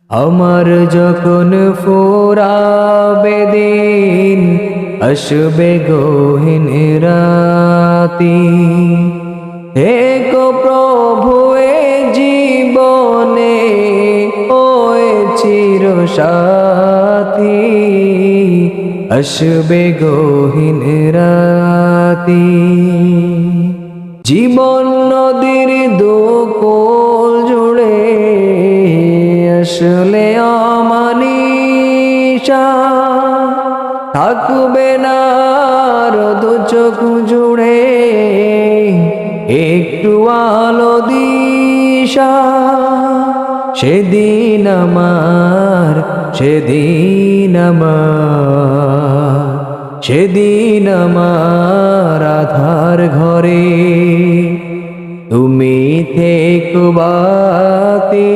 আমার যখন ফুরাবে দিন, আসবে গহীন রাতি, থেকো প্রভু এ জীবনে ওই চির সাথী, আসবে গহীন রাতি। জীবন নদীর দুকুল জুড়ে আসলে অমানিশা, থাকবে না আর দু চোখ জুড়ে একটু আলো দিশা। সেদিন আমার, সেদিন আমার, সেদিন আমার আধার ঘরে তুমি থেকো বাতি।